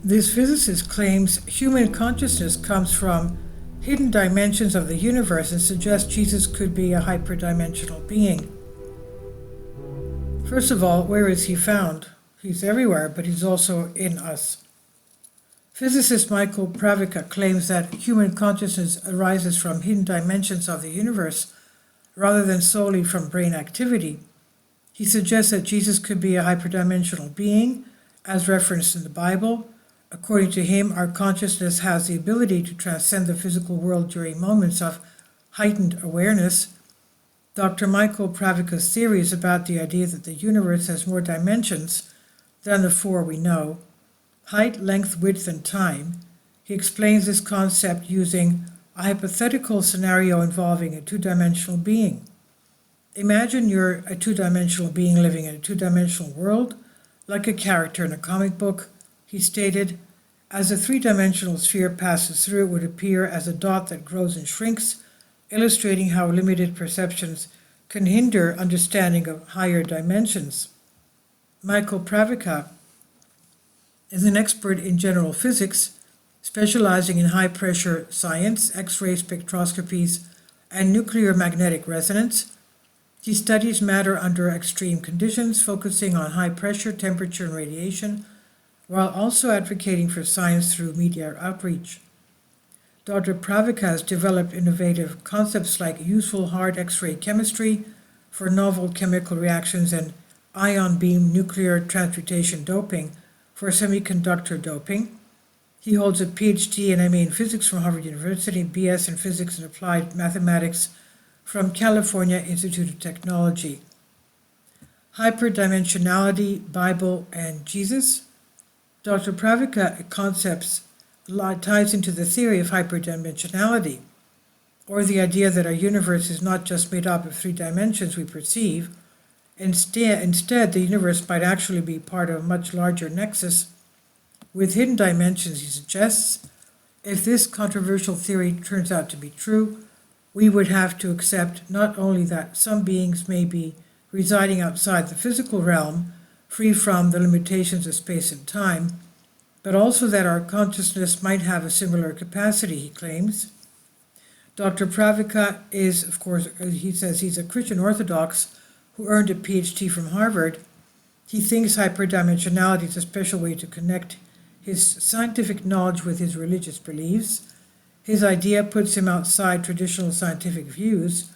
This physicist claims human consciousness comes from hidden dimensions of the universe and suggests Jesus could be a hyperdimensional being. First of all, where is he found? He's everywhere, but he's also in us. Physicist Michael Pravica claims that human consciousness arises from hidden dimensions of the universe rather than solely from brain activity. He suggests that Jesus could be a hyperdimensional being, as referenced in the Bible. According to him, our consciousness has the ability to transcend the physical world during moments of heightened awareness. Dr. Michael Pravica's theory is about the idea that the universe has more dimensions than the four we know: height, length, width, and time. He explains this concept using a hypothetical scenario involving a two-dimensional being. Imagine you're a two-dimensional being living in a two-dimensional world, like a character in a comic book. He stated, as a three-dimensional sphere passes through, it would appear as a dot that grows and shrinks, illustrating how limited perceptions can hinder understanding of higher dimensions. Michael Pravica is an expert in general physics, specializing in high-pressure science, X-ray spectroscopies, and nuclear magnetic resonance. He studies matter under extreme conditions, focusing on high pressure, temperature, and radiation, while also advocating for science through media outreach. Dr. Pravica has developed innovative concepts like useful hard X-ray chemistry for novel chemical reactions and ion beam nuclear transmutation doping for semiconductor doping. He holds a PhD and MA in physics from Harvard University, BS in physics and applied mathematics from California Institute of Technology. Hyperdimensionality, Bible, and Jesus. Dr. Pravica concepts ties into the theory of hyperdimensionality, or the idea that our universe is not just made up of three dimensions we perceive. Instead, the universe might actually be part of a much larger nexus with hidden dimensions, he suggests. If this controversial theory turns out to be true, we would have to accept not only that some beings may be residing outside the physical realm, free from the limitations of space and time, but also that our consciousness might have a similar capacity, he claims. Dr. Pravica is, of course, he says he's a Christian Orthodox who earned a PhD from Harvard. He thinks hyperdimensionality is a special way to connect his scientific knowledge with his religious beliefs. His idea puts him outside traditional scientific views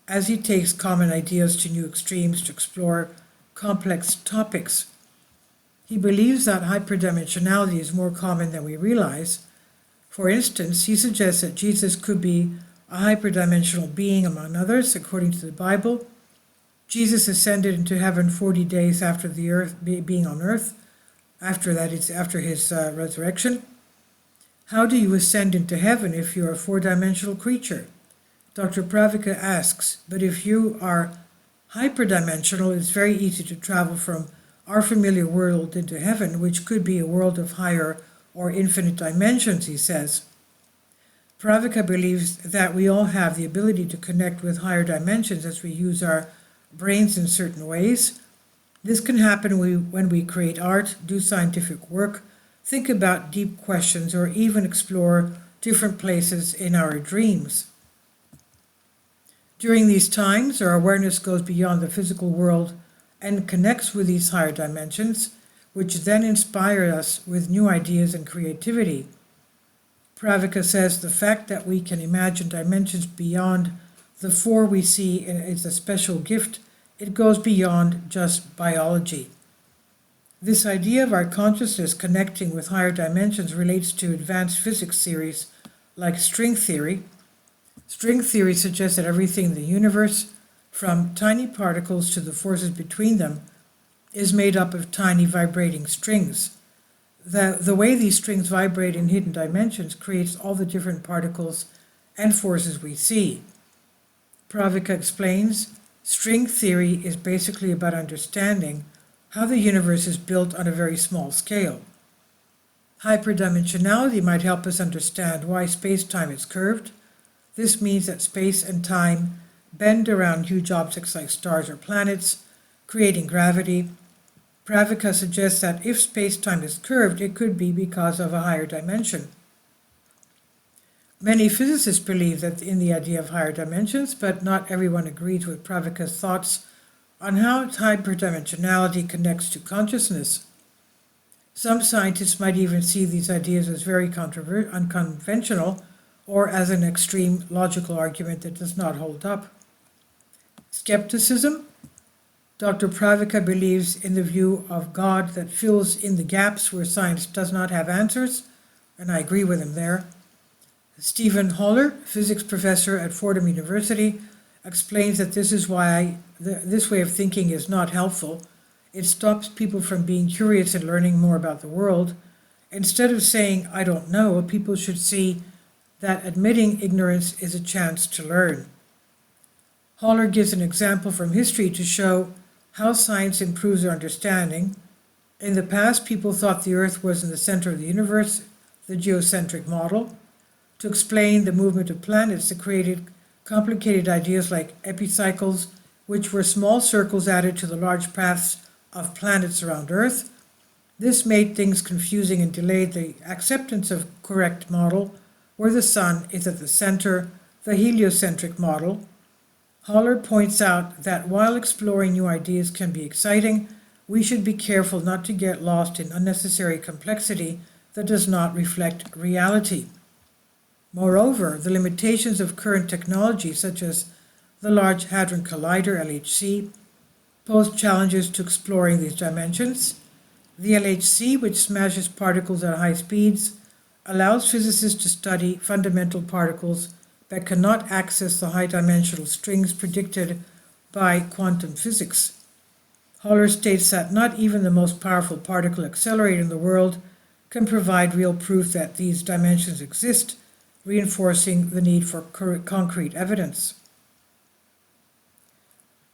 as he takes common ideas to new extremes to explore complex topics. He believes that hyperdimensionality is more common than we realize. For instance, he suggests that Jesus could be a hyperdimensional being, among others. According to the Bible, Jesus ascended into heaven 40 days after being on earth, after his resurrection. How do you ascend into heaven if you're a four-dimensional creature? Dr. Pravica asks, but if you are hyperdimensional, it's very easy to travel from our familiar world into heaven, which could be a world of higher or infinite dimensions, he says. Pravica believes that we all have the ability to connect with higher dimensions as we use our brains in certain ways. This can happen when we create art, do scientific work, think about deep questions, or even explore different places in our dreams. During these times, our awareness goes beyond the physical world and connects with these higher dimensions, which then inspire us with new ideas and creativity. Pravica says the fact that we can imagine dimensions beyond the four we see is a special gift. It goes beyond just biology. This idea of our consciousness connecting with higher dimensions relates to advanced physics theories like string theory. String theory suggests that everything in the universe, from tiny particles to the forces between them, is made up of tiny vibrating strings. The way these strings vibrate in hidden dimensions creates all the different particles and forces we see. Pravica explains, string theory is basically about understanding how the universe is built on a very small scale. Hyperdimensionality might help us understand why space-time is curved. This means that space and time bend around huge objects like stars or planets, creating gravity. Pravika suggests that if space-time is curved, it could be because of a higher dimension. Many physicists believe that in the idea of higher dimensions, but not everyone agrees with Pravika's thoughts on how hyperdimensionality connects to consciousness. Some scientists might even see these ideas as very unconventional or as an extreme logical argument that does not hold up. Skepticism. Dr. Pravika believes in the view of God that fills in the gaps where science does not have answers, and I agree with him there. Stephen Holler, physics professor at Fordham University, explains that this is why this way of thinking is not helpful. It stops people from being curious and learning more about the world. Instead of saying, I don't know, people should see that admitting ignorance is a chance to learn. Holler gives an example from history to show how science improves our understanding. In the past, people thought the Earth was in the center of the universe, the geocentric model. To explain the movement of planets, it created complicated ideas like epicycles, which were small circles added to the large paths of planets around Earth. This made things confusing and delayed the acceptance of correct model, where the Sun is at the center, the heliocentric model. Holler points out that while exploring new ideas can be exciting, we should be careful not to get lost in unnecessary complexity that does not reflect reality. Moreover, the limitations of current technology, such as the Large Hadron Collider, LHC, pose challenges to exploring these dimensions. The LHC, which smashes particles at high speeds, allows physicists to study fundamental particles that cannot access the high-dimensional strings predicted by quantum physics. Holler states that not even the most powerful particle accelerator in the world can provide real proof that these dimensions exist, reinforcing the need for concrete evidence.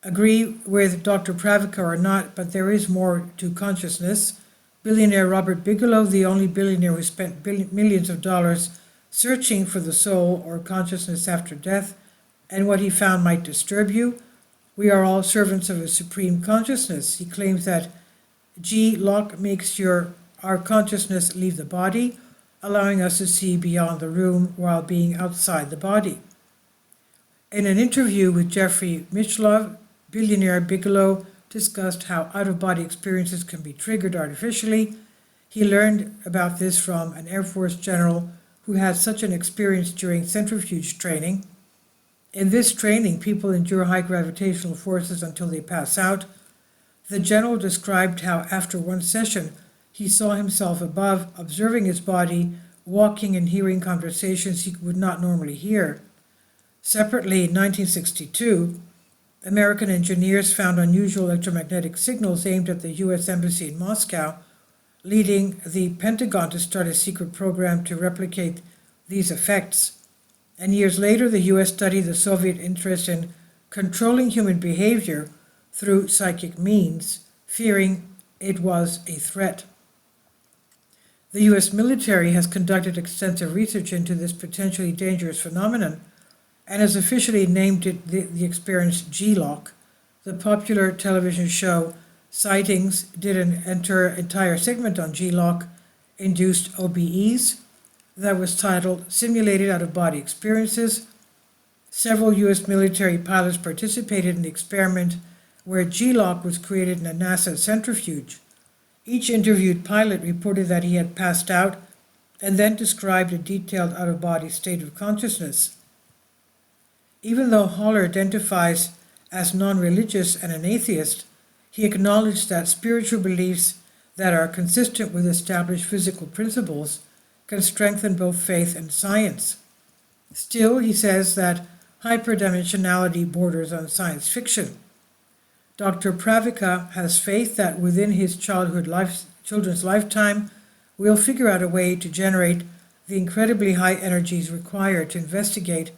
Agree with Dr. Pravika or not, but there is more to consciousness. Billionaire Robert Bigelow, the only billionaire who spent millions of dollars searching for the soul or consciousness after death, and what he found might disturb you. We are all servants of a supreme consciousness. He claims that G-lock makes our consciousness leave the body, allowing us to see beyond the room while being outside the body. In an interview with Jeffrey Mitchell, billionaire Bigelow discussed how out-of-body experiences can be triggered artificially. He learned about this from an Air Force general who had such an experience during centrifuge training. In this training, people endure high gravitational forces until they pass out. The general described how after one session, he saw himself above, observing his body, walking and hearing conversations he would not normally hear. Separately, in 1962, American engineers found unusual electromagnetic signals aimed at the U.S. Embassy in Moscow, leading the Pentagon to start a secret program to replicate these effects. And years later, the U.S. studied the Soviet interest in controlling human behavior through psychic means, fearing it was a threat. The U.S. military has conducted extensive research into this potentially dangerous phenomenon and has officially named it the experience G-lock. The popular television show Sightings did an entire segment on G-lock induced OBEs that was titled Simulated Out-of-Body Experiences. Several U.S. military pilots participated in the experiment where G-lock was created in a NASA centrifuge. Each interviewed pilot reported that he had passed out and then described a detailed out-of-body state of consciousness. Even though Holler identifies as non-religious and an atheist, he acknowledged that spiritual beliefs that are consistent with established physical principles can strengthen both faith and science. Still, he says that hyperdimensionality borders on science fiction. Dr. Pravika has faith that within his children's lifetime, we'll figure out a way to generate the incredibly high energies required to investigate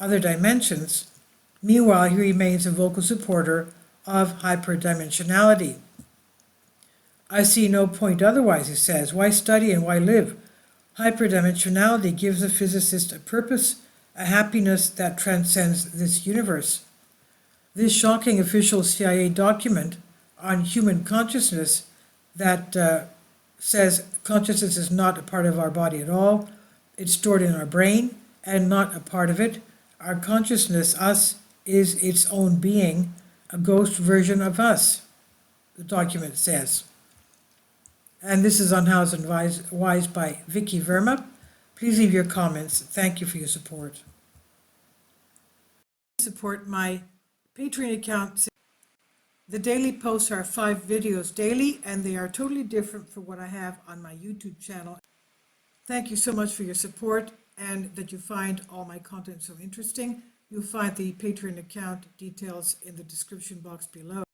other dimensions. Meanwhile, he remains a vocal supporter of hyperdimensionality. I see no point otherwise, he says. Why study and why live? Hyperdimensionality gives a physicist a purpose, a happiness that transcends this universe. This shocking official CIA document on human consciousness that says consciousness is not a part of our body at all. It's stored in our brain and not a part of it. Our consciousness, us, is its own being, a ghost version of us, the document says. And this is Unhoused and Wise by Vicky Verma. Please leave your comments. Thank you for your support. Support my Patreon account. The daily posts are 5 videos daily, and they are totally different from what I have on my YouTube channel. Thank you so much for your support and that you find all my content so interesting. You'll find the Patreon account details in the description box below.